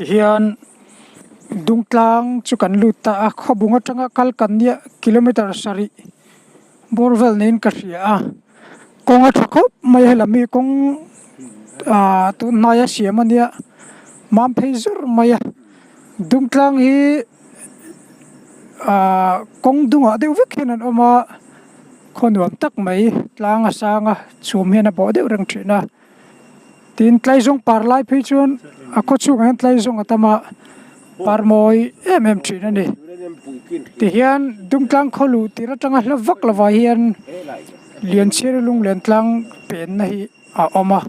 hian dungtlang chu kan luta a khobunga tanga kal kan nia kilometer sari borvel nen ka ria a konga thakop mai helami kong tu naya siamania mam phaizur maya dungtlang hi kong dunga deuh vek hian oma khonwam tak mai tlanga sanga chum hian a bo deuh rang thina tin tlaizong parlai phei chuan a ko chu han tlaizong atama parmoi em thina ni ti hian dungtlang kholu tira tanga hlavak lawa hian lian chir lung len tlang pen na hi a oma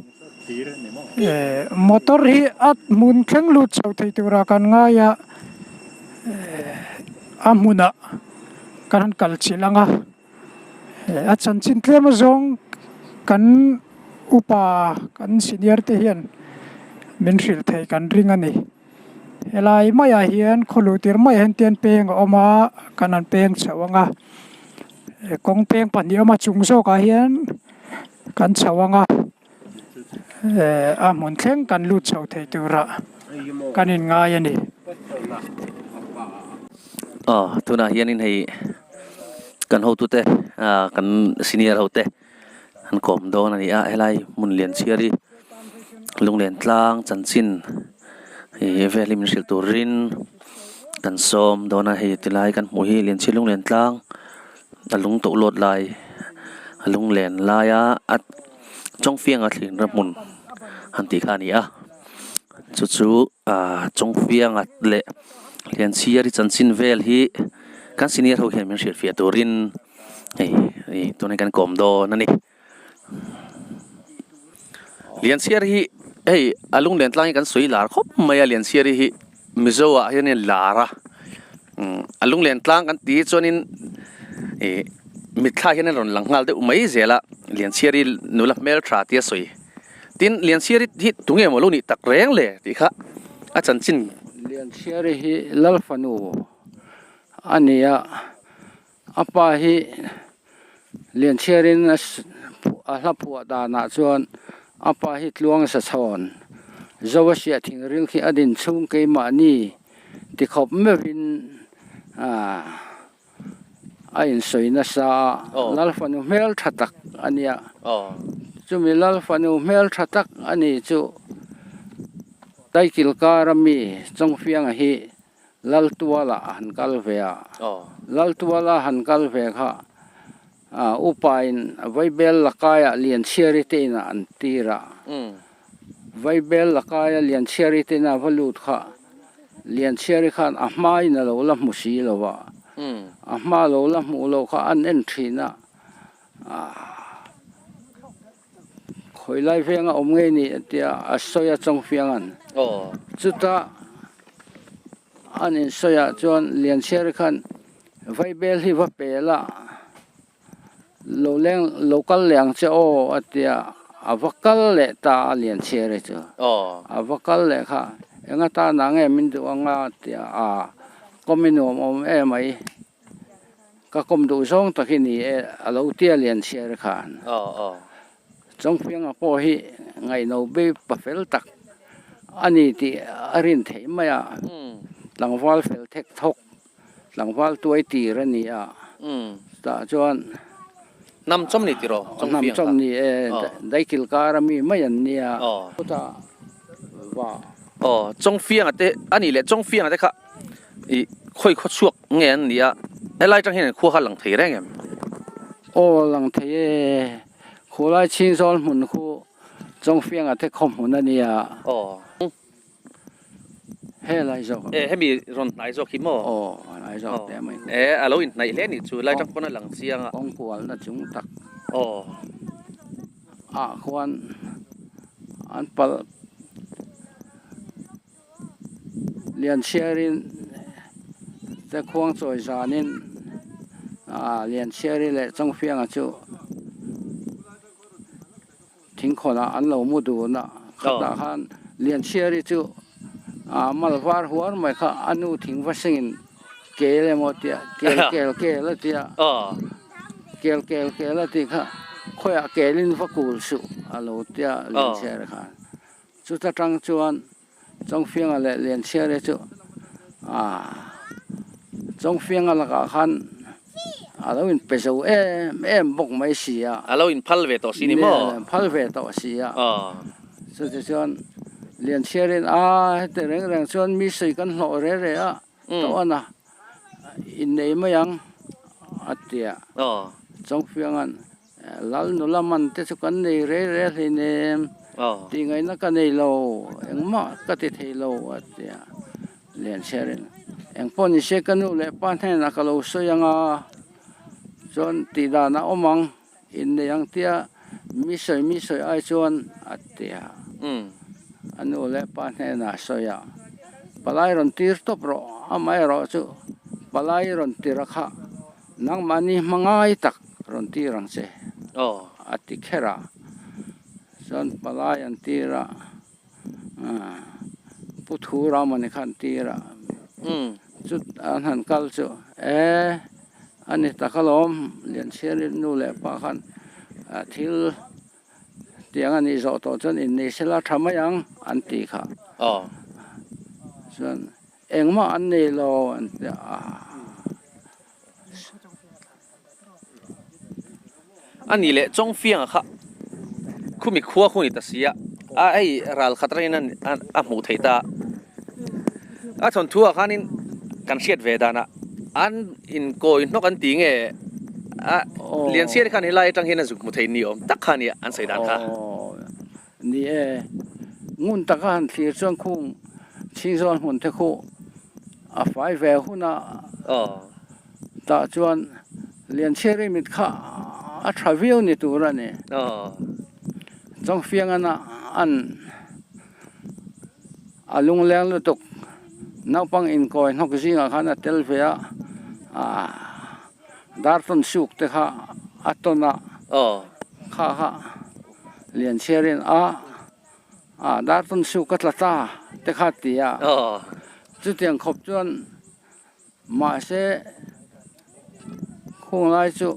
motor hi at mun kheng lut chau thei tura kan nga ya amuna kan kal chilanga a chan chin tlema zong kan upa kan senior te hian min ril thei kan ring ani helai maya hian kholu tir mai hen tian peng oma kanan peng chawanga kong peng pani oma chungzo ka hian kan chawanga a mun thleng kan lut chau thei tura kanin ngai ani tuna hian in hei kan ho tu te kan senior ho te han kom don ani a helai mun lian chiari lung len tlang chan chin he velim sil turin kan som dona hei tilai kan mu hi lian chi lung len tlang alung to lot lai alung len laya at chong fiang a thlin ra mun han ti kha ni a chu chong fiang at le lian chiari chan chin vel hi kan senior ho hian min sil fia turin ei tone kan kom do nani lian chiari hi ei alung len tlang kan sui lar khop maya lian chiari hi mizowa hian lara alung len tlang kan ti chonin mitha hian ron langngal de umai zela lian chiari nula mel thra tia soi tin lian chiari hi tunge molo ni tak reng le ti kha a chan chin lian chiari hi lalfanu ania apa hi lian chiarin a hlapu da na chuan apa hi tluang sa chon zawasia thing ril khi adin chung ke ma ni ti khop mevin a in soina sa lalfanu mel thatak ania chumi lalfanu mel thatak ani chu taikil karami chongfiang hi laltuala hankal vea laltuala hankal ve kha upain vaibel lakaya lian chiari te na antira vaibel lakaya lian chiari te na valut kha lian chiari khan ahmai na lo la musi lowa ahma lo la mu lo kha an entry na khoilai venga omnge ni tia asoya chongfiangan chuta anin soya chuan lian chiari khan vaibel hi va pela local leng che o atia avakal le ta lian chiari chu avakal le kha enga ta na nge min du anga tia kominum om e mai ka kom du song takini alo tia lian chiari khan chong phiang a po hi ngai no be pafel tak ani ti arin thei maya langwal fel thek thok langwal tuai ti rania ta chuan nam chom ni tiro nam chom ni dai kil karami mayan nia ta wa chong fiang ate ani le chong fiang ate kha i khoi kho chuak ngen nia elai tang hin khu ha lang thei reng em lang thei khulai chin sol mun khu chong fiang ate khom hun ania he lai zo he mi ron nai zo ki mo nai zo te mai alo in nai le ni chu lai tang kona lang chiang a ong kwal na chung tak khwan an pal lian chiarin te khuang choi zanin lian chiari le chong fiang a chu thing khona an lo mu du na khata khan lian chiari chu malwar huar mai kha anu thing va singin kele mo tia kel la tia kel la ti kha khoya kelin va kul su alo tia lian chiari khan chu ta tang chuan trong phiên là liền xe đấy chứ trong phiên là cả khăn đâu in bây giờ em bốc mấy xí alo in phal ve to sini mo phal về to xí cho cho liền xe đến để rèn rèn cho mi sấy căn hộ đấy đấy to anh in này mấy yang tiệt trong phiên anh lal nu laman te chu kan nei re hi ne ti ngai na ka nei lo engma ka ti thei lo atia len sheren eng pon ni se kanu le pan he na ka lo so yanga chon ti da na omang in ne yang tia mi soi ai chon atia anu le pan he na so ya palai ron tir to pro amai ro chu palai ron tirakha nang mani mangai tak ron tirang se ati khera son palai an tira puthura mani khan tira chut an han kal chu ani takalom lian cher nu le pa khan thil tiang ani zo to chon in ni sela thamayang an ti kha son engma an nei lo an anh đi lệ trong phiên à khu mi khua khu ni ta sia ai ral khatra nan mu thei ta thon thua khanin kan siat ve dana an in ko in nok an ti nge lian siat khan hilai tang hena zuk mu thei ni om tak khan ya an sai dan kha ni ngun ta khan thlir chang khung chi zon hun the khu fai ve huna ta chuan lian siat ri mit kha travel ni tu ra ne trong phiên an alung leng lu tuk nau pang in koi nok zinga khana tel ve dar ton suk te kha atona kha lian cherin dar ton suk ka tlata te kha tia chu tiang khop chuan ma se khung lai chu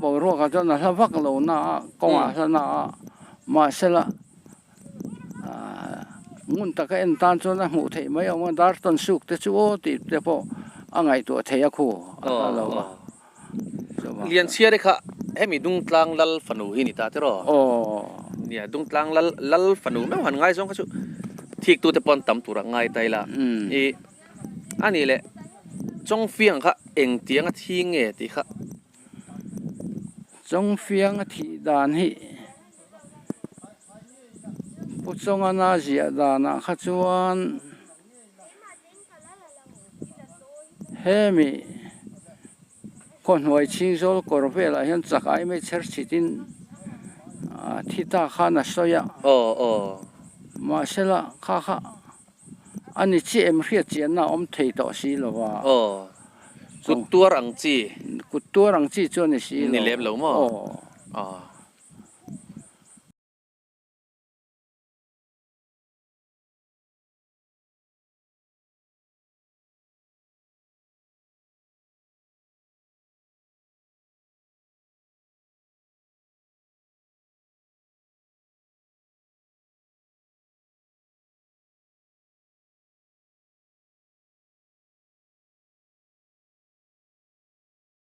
bo ro ka chon na vak lo na kong sa na ma se la ngun ta ka en tan chon na mu thei mai ang dar ton suk te chu ti te po angai to thei a khu lo lian sia de kha hemi dung tlang lal fanu hi ni ta te ro nia dung tlang lal fanu me han ngai song ka chu thik tu te pon tam tu ra ngai tai la ani le chong fiang kha eng tiang a thi nge ti kha trong phiên thì đàn hi bút trong anh zia đàn khát chuan hemi con hoài chinh rồi cor về lại hiện chắc ai mới chơi chỉ tin thì ta khana soya mà sẽ là kha anh chị em hiện chuyện nào ông thầy đó xí rồi wa cút tua răng chi cho nên xí ni lem lo mo